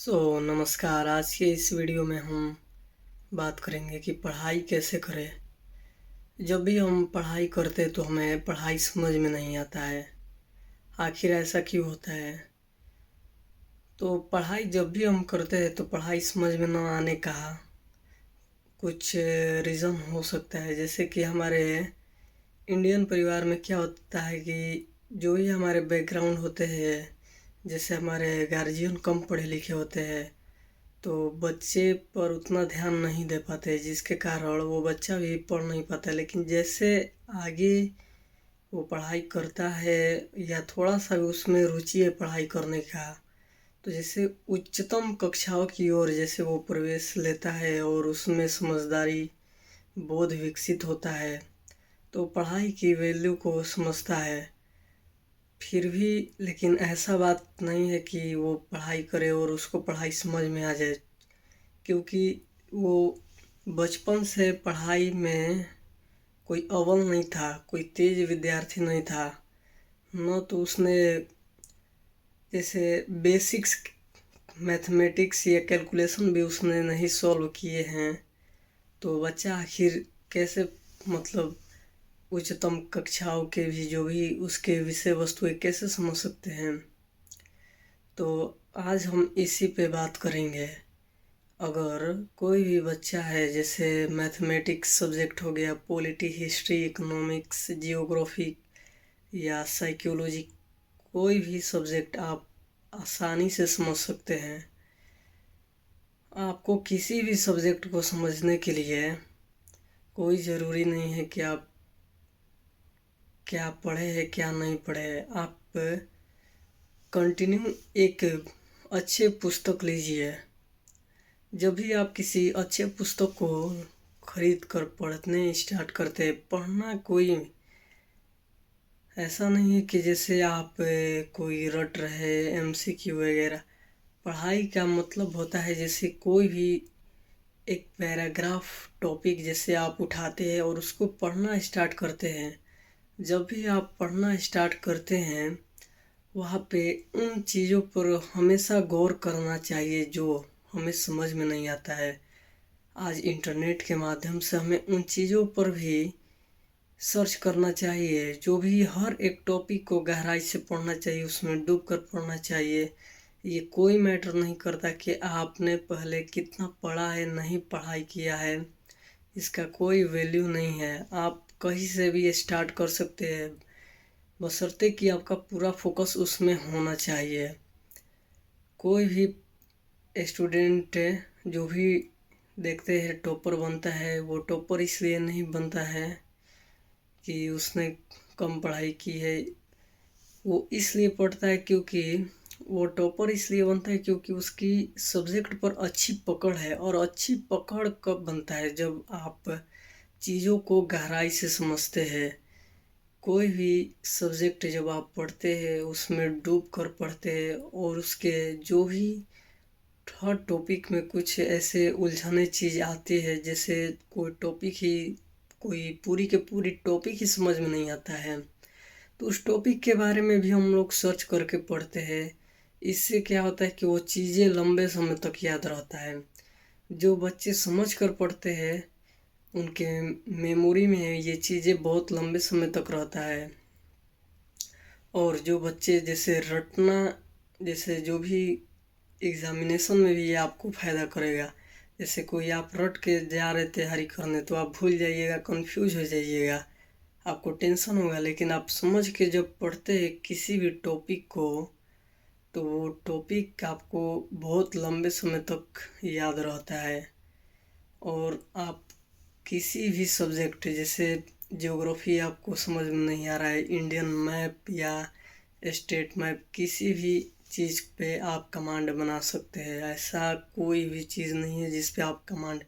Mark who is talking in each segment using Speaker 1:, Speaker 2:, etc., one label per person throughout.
Speaker 1: नमस्कार। आज के इस वीडियो में हम बात करेंगे कि पढ़ाई कैसे करें। जब भी हम पढ़ाई करते तो हमें पढ़ाई समझ में नहीं आता है। आखिर ऐसा क्यों होता है? तो पढ़ाई जब भी हम करते हैं तो पढ़ाई समझ में न आने का कुछ रीज़न हो सकता है। जैसे कि हमारे इंडियन परिवार में क्या होता है कि जो भी हमारे बैकग्राउंड होते हैं, जैसे हमारे गार्जियन कम पढ़े लिखे होते हैं तो बच्चे पर उतना ध्यान नहीं दे पाते, जिसके कारण वो बच्चा भी पढ़ नहीं पाता। लेकिन जैसे आगे वो पढ़ाई करता है या थोड़ा सा भी उसमें रुचि है पढ़ाई करने का, तो जैसे उच्चतम कक्षाओं की ओर जैसे वो प्रवेश लेता है और उसमें समझदारी बोध विकसित होता है तो पढ़ाई की वैल्यू को समझता है। फिर भी लेकिन ऐसा बात नहीं है कि वो पढ़ाई करे और उसको पढ़ाई समझ में आ जाए, क्योंकि वो बचपन से पढ़ाई में कोई अव्वल नहीं था, कोई तेज विद्यार्थी नहीं था। न तो उसने जैसे बेसिक्स मैथमेटिक्स या कैलकुलेशन भी उसने नहीं सॉल्व किए हैं, तो बच्चा आखिर कैसे मतलब उच्चतम कक्षाओं के भी जो भी उसके विषय वस्तु है कैसे समझ सकते हैं। तो आज हम इसी पे बात करेंगे। अगर कोई भी बच्चा है, जैसे मैथमेटिक्स सब्जेक्ट हो गया, पॉलिटी, हिस्ट्री, इकोनॉमिक्स, जियोग्राफी या साइकोलॉजी, कोई भी सब्जेक्ट आप आसानी से समझ सकते हैं। आपको किसी भी सब्जेक्ट को समझने के लिए कोई ज़रूरी नहीं है कि आप क्या पढ़े हैं क्या नहीं पढ़े हैं। आप कंटिन्यू एक अच्छे पुस्तक लीजिए। जब भी आप किसी अच्छे पुस्तक को खरीद कर पढ़ने स्टार्ट करते हैं, पढ़ना कोई ऐसा नहीं है कि जैसे आप कोई रट रहे एमसीक्यू वगैरह। पढ़ाई का मतलब होता है जैसे कोई भी एक पैराग्राफ टॉपिक जैसे आप उठाते हैं और उसको पढ़ना स्टार्ट करते हैं। जब भी आप पढ़ना स्टार्ट करते हैं वहाँ पे उन चीज़ों पर हमेशा गौर करना चाहिए जो हमें समझ में नहीं आता है। आज इंटरनेट के माध्यम से हमें उन चीज़ों पर भी सर्च करना चाहिए। जो भी हर एक टॉपिक को गहराई से पढ़ना चाहिए, उसमें डूब कर पढ़ना चाहिए। ये कोई मैटर नहीं करता कि आपने पहले कितना पढ़ा है नहीं पढ़ाई किया है, इसका कोई वैल्यू नहीं है। आप कहीं से भी स्टार्ट कर सकते हैं, बशर्ते कि आपका पूरा फोकस उसमें होना चाहिए। कोई भी स्टूडेंट जो भी देखते हैं टॉपर बनता है, वो टॉपर इसलिए नहीं बनता है कि उसने कम पढ़ाई की है। वो इसलिए पढ़ता है क्योंकि वो टॉपर इसलिए बनता है क्योंकि उसकी सब्जेक्ट पर अच्छी पकड़ है। और अच्छी पकड़ कब बनता है? जब आप चीज़ों को गहराई से समझते हैं। कोई भी सब्जेक्ट जब आप पढ़ते हैं उसमें डूब कर पढ़ते हैं और उसके जो भी हर टॉपिक में कुछ ऐसे उलझने चीज़ आती है, जैसे कोई टॉपिक ही कोई पूरी के पूरी टॉपिक ही समझ में नहीं आता है तो उस टॉपिक के बारे में भी हम लोग सर्च करके पढ़ते हैं। इससे क्या होता है कि वो चीज़ें लंबे समय तक याद रहता है। जो बच्चे समझ कर पढ़ते हैं उनके मेमोरी में ये चीज़ें बहुत लंबे समय तक रहता है। और जो बच्चे जैसे रटना, जैसे जो भी एग्जामिनेशन में भी ये आपको फ़ायदा करेगा। जैसे कोई आप रट के जा रहे तैयारी करने तो आप भूल जाइएगा, कंफ्यूज हो जाइएगा, आपको टेंशन होगा। लेकिन आप समझ के जब पढ़ते हैं किसी भी टॉपिक को तो वो टॉपिक आपको बहुत लंबे समय तक याद रहता है। और आप किसी भी सब्जेक्ट, जैसे ज्योग्राफी आपको समझ में नहीं आ रहा है, इंडियन मैप या स्टेट मैप, किसी भी चीज़ पे आप कमांड बना सकते हैं। ऐसा कोई भी चीज़ नहीं है जिस पे आप कमांड,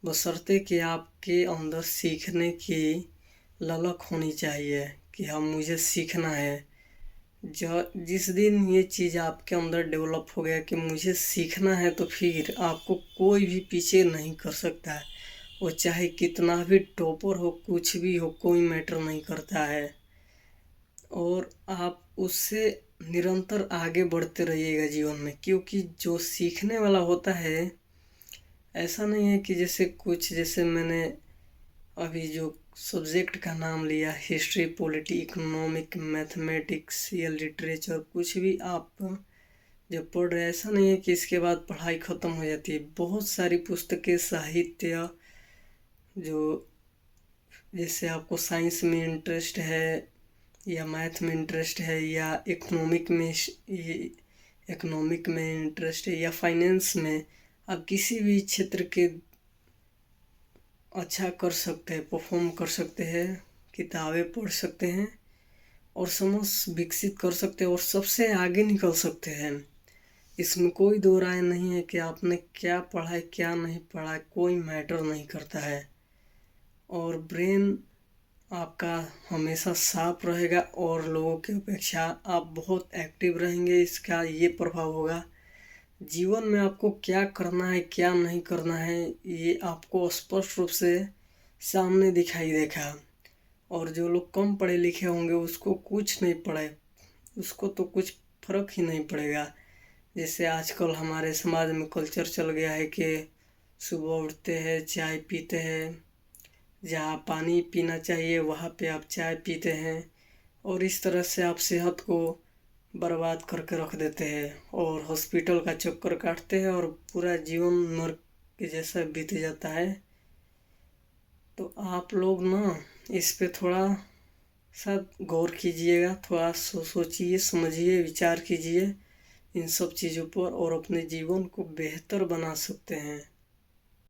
Speaker 1: बशर्ते कि आपके अंदर सीखने की ललक होनी चाहिए कि हाँ मुझे सीखना है। जिस दिन ये चीज़ आपके अंदर डेवलप हो गया कि मुझे सीखना है, तो फिर आपको कोई भी पीछे नहीं कर सकता है। वो चाहे कितना भी टॉपर हो, कुछ भी हो, कोई मैटर नहीं करता है। और आप उससे निरंतर आगे बढ़ते रहिएगा जीवन में, क्योंकि जो सीखने वाला होता है, ऐसा नहीं है कि जैसे मैंने अभी जो सब्जेक्ट का नाम लिया, हिस्ट्री, पॉलिटी, इकोनॉमिक, मैथमेटिक्स या लिटरेचर, कुछ भी आप जब पढ़ रहे हैं, ऐसा नहीं है कि इसके बाद पढ़ाई ख़त्म हो जाती है। बहुत सारी पुस्तकें, साहित्य, जो जैसे आपको साइंस में इंटरेस्ट है या मैथ में इंटरेस्ट है या इकोनॉमिक में इंटरेस्ट है या फाइनेंस में, आप किसी भी क्षेत्र के अच्छा कर सकते हैं, परफॉर्म कर सकते हैं, किताबें पढ़ सकते हैं और समझ विकसित कर सकते हैं और सबसे आगे निकल सकते हैं। इसमें कोई दो राय नहीं है कि आपने क्या पढ़ा है क्या नहीं पढ़ा है, कोई मैटर नहीं करता है। और ब्रेन आपका हमेशा साफ रहेगा और लोगों की अपेक्षा आप बहुत एक्टिव रहेंगे। इसका ये प्रभाव होगा, जीवन में आपको क्या करना है क्या नहीं करना है, ये आपको स्पष्ट रूप से सामने दिखाई देगा। और जो लोग कम पढ़े लिखे होंगे, उसको कुछ नहीं पढ़े, उसको तो कुछ फर्क ही नहीं पड़ेगा। जैसे आजकल हमारे समाज में कल्चर चल गया है कि सुबह उठते हैं, चाय पीते हैं, जहाँ पानी पीना चाहिए वहाँ पे आप चाय पीते हैं, और इस तरह से आप सेहत को बर्बाद करके रख देते हैं और हॉस्पिटल का चक्कर काटते हैं और पूरा जीवन नर्क के जैसा बीत जाता है। तो आप लोग ना इस पे थोड़ा सा गौर कीजिएगा, थोड़ा सोचिए, समझिए, विचार कीजिए इन सब चीज़ों पर, और अपने जीवन को बेहतर बना सकते हैं।